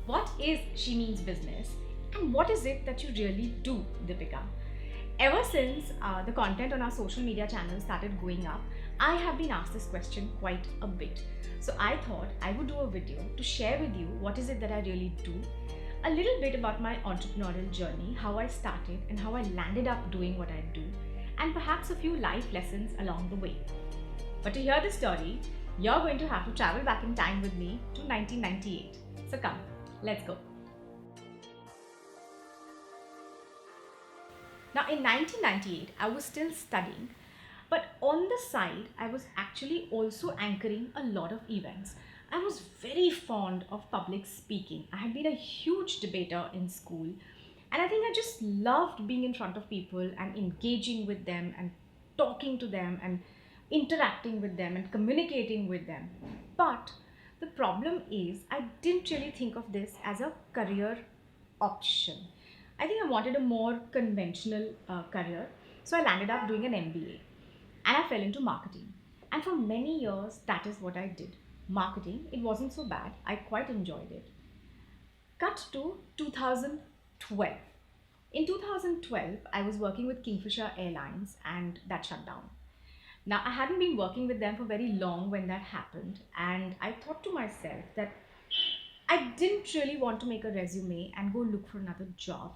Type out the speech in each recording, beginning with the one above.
What is She Means Business, and what is it that you really do, Dipika? Ever since the content on our social media channels started going up, I have been asked this question quite a bit. So I thought I would do a video to share with you what is it that I really do, a little bit about my entrepreneurial journey, how I started and how I landed up doing what I do, and perhaps a few life lessons along the way. But to hear the story, you're going to have to travel back in time with me to 1998. So come, let's go. Now, in 1998, I was still studying, but on the side, I was actually also anchoring a lot of events. I was very fond of public speaking. I had been a huge debater in school, and I think I just loved being in front of people and engaging with them and talking to them and interacting with them and communicating with them. But the problem is, I didn't really think of this as a career option. I think I wanted a more conventional career, so I landed up doing an MBA and I fell into marketing. And for many years, that is what I did. Marketing, it wasn't so bad, I quite enjoyed it. Cut to 2012. In 2012, I was working with Kingfisher Airlines and that shut down. Now, I hadn't been working with them for very long when that happened, and I thought to myself that I didn't really want to make a resume and go look for another job.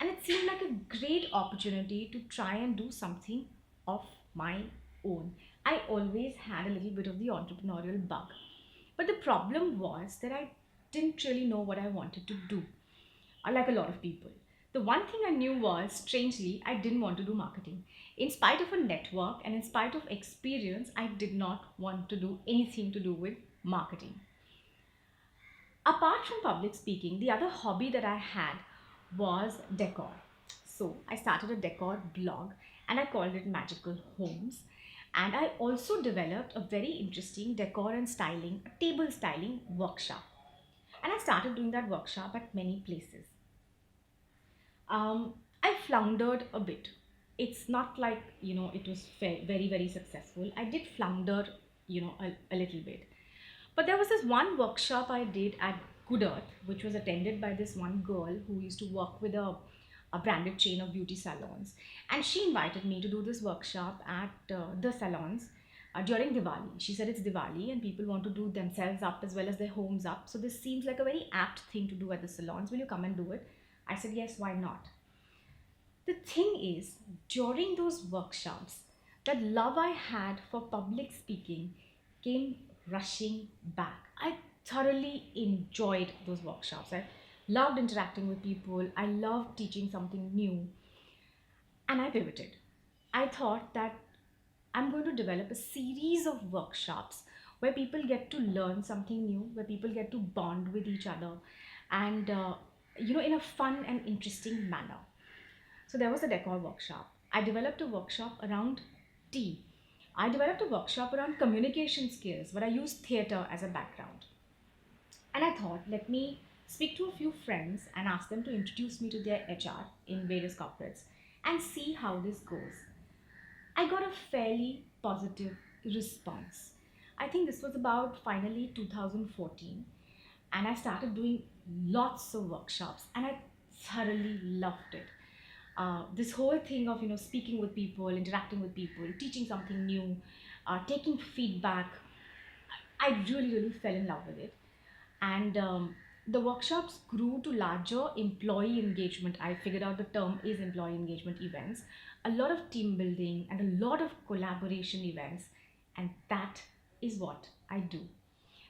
And it seemed like a great opportunity to try and do something of my own. I always had a little bit of the entrepreneurial bug. But the problem was that I didn't really know what I wanted to do, like a lot of people. The one thing I knew was, strangely, I didn't want to do marketing. In spite of a network and in spite of experience, I did not want to do anything to do with marketing. Apart from public speaking, the other hobby that I had was decor. So I started a decor blog and I called it Magical Homes. And I also developed a very interesting decor and styling, a table styling workshop. And I started doing that workshop at many places. I floundered a bit. It's not like, it was very, very successful. I did flounder, a little bit. But there was this one workshop I did at Good Earth, which was attended by this one girl who used to work with a branded chain of beauty salons. And she invited me to do this workshop at the salons during Diwali. She said it's Diwali and people want to do themselves up as well as their homes up. So this seems like a very apt thing to do at the salons. Will you come and do it? I said, yes, why not? The thing is, during those workshops, that love I had for public speaking came rushing back. I thoroughly enjoyed those workshops. I loved interacting with people. I loved teaching something new. And I pivoted. I thought that I'm going to develop a series of workshops where people get to learn something new, where people get to bond with each other, and in a fun and interesting manner. So there was a decor workshop. I developed a workshop around tea. I developed a workshop around communication skills, but I used theater as a background. And I thought, let me speak to a few friends and ask them to introduce me to their HR in various corporates and see how this goes. I got a fairly positive response. I think this was about finally 2014, and I started doing lots of workshops and I thoroughly loved it. This whole thing of speaking with people, interacting with people, teaching something new, taking feedback, I really really fell in love with it. And the workshops grew to larger employee engagement. I figured out the term is employee engagement events, a lot of team building and a lot of collaboration events, and that is what I do.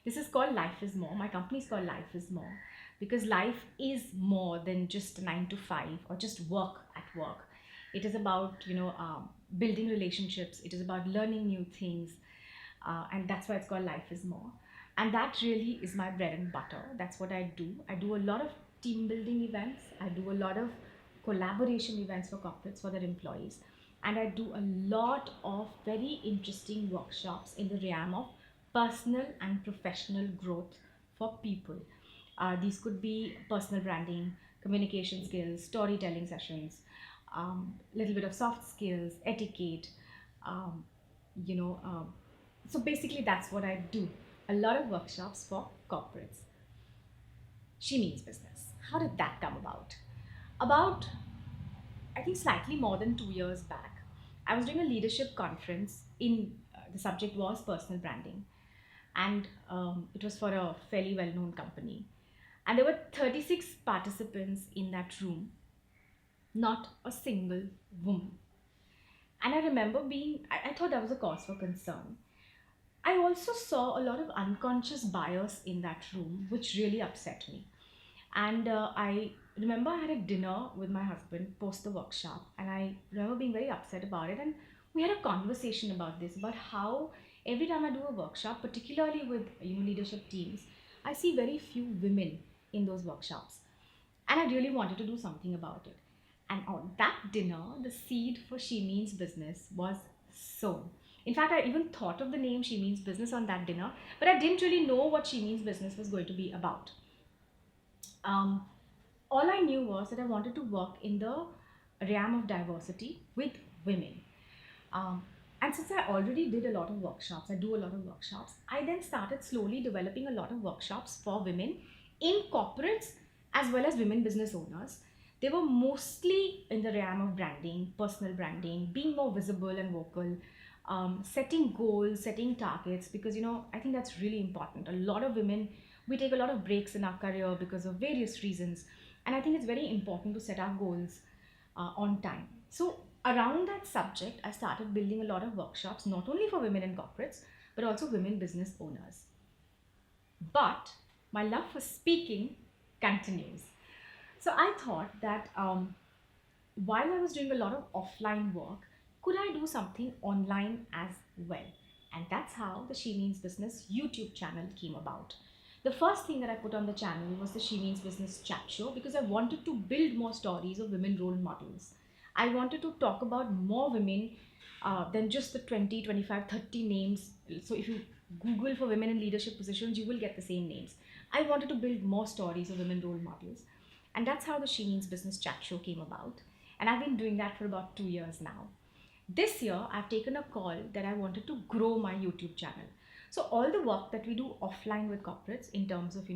This is called Life is More. My company is called Life is More because life is more than just 9 to 5 or just work at work. It is about building relationships. It is about learning new things, and that's why it's called Life is More. And that really is my bread and butter. That's what I do. I do a lot of team building events. I do a lot of collaboration events for corporates, for their employees. And I do a lot of very interesting workshops in the realm of personal and professional growth for people. These could be personal branding, communication skills, storytelling sessions, little bit of soft skills, etiquette, um, you know, so basically that's what I do. A lot of workshops for corporates. She Means Business. How did that come about? About, I think, slightly more than 2 years back, I was doing a leadership conference in the subject was personal branding, and it was for a fairly well known company. And there were 36 participants in that room, not a single woman. And I remember I thought that was a cause for concern. I also saw a lot of unconscious bias in that room, which really upset me. And I remember I had a dinner with my husband post the workshop, and I remember being very upset about it. And we had a conversation about this, about how every time I do a workshop, particularly with leadership teams, I see very few women in those workshops, and I really wanted to do something about it. And on that dinner, the seed for She Means Business was sown. In fact, I even thought of the name She Means Business on that dinner, but I didn't really know what She Means Business was going to be about. Um, all I knew was that I wanted to work in the realm of diversity with women. Um, and since I already did a lot of workshops, I do a lot of workshops, I then started slowly developing a lot of workshops for women in corporates as well as women business owners. They were mostly in the realm of branding, personal branding, being more visible and vocal, setting goals, setting targets, because I think that's really important. A lot of women, we take a lot of breaks in our career because of various reasons, and I think it's very important to set our goals on time. So around that subject, I started building a lot of workshops, not only for women in corporates, but also women business owners. But my love for speaking continues. So I thought that while I was doing a lot of offline work, could I do something online as well? And that's how the She Means Business YouTube channel came about. The first thing that I put on the channel was the She Means Business chat show, because I wanted to build more stories of women role models. I wanted to talk about more women than just the 20, 25, 30 names. So if you Google for women in leadership positions, you will get the same names. I wanted to build more stories of women role models. And that's how the She Means Business chat show came about. And I've been doing that for about 2 years now. This year, I've taken a call that I wanted to grow my YouTube channel. So all the work that we do offline with corporates in terms of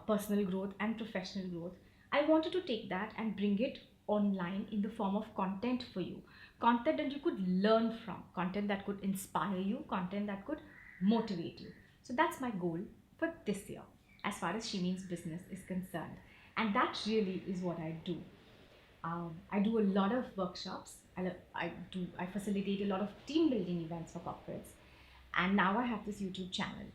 personal growth and professional growth, I wanted to take that and bring it online in the form of content for you, content that you could learn from, content that could inspire you, content that could motivate you. So that's my goal for this year as far as She Means Business is concerned, and that really is what I do. I do a lot of workshops. I facilitate a lot of team building events for corporates, and now I have this YouTube channel.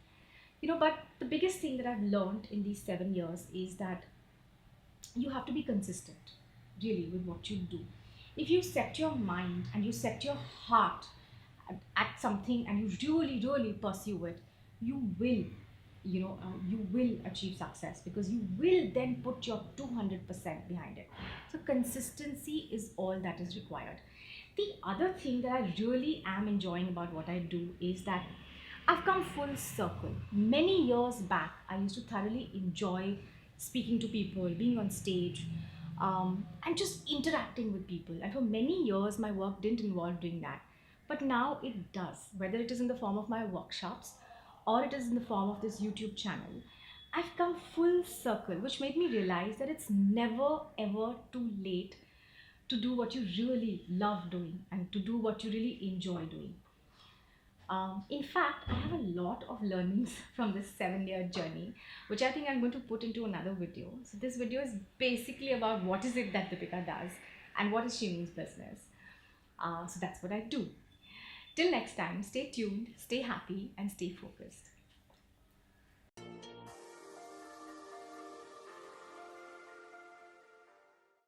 But the biggest thing that I've learned in these 7 years is that you have to be consistent, really, with what you do. If you set your mind and you set your heart at something and you really, really pursue it, you will you will achieve success, because you will then put your 200% behind it. So consistency is all that is required. The other thing that I really am enjoying about what I do is that I've come full circle. Many years back, I used to thoroughly enjoy speaking to people, being on stage, and just interacting with people. And for many years, my work didn't involve doing that. But now it does, whether it is in the form of my workshops or it is in the form of this YouTube channel. I've come full circle, which made me realize that it's never ever too late to do what you really love doing and to do what you really enjoy doing. In fact, I have a lot of learnings from this 7 year journey, which I think I'm going to put into another video. So this video is basically about what is it that Dipika does and what is She Means Business. So that's what I do. Till next time, stay tuned, stay happy, and stay focused.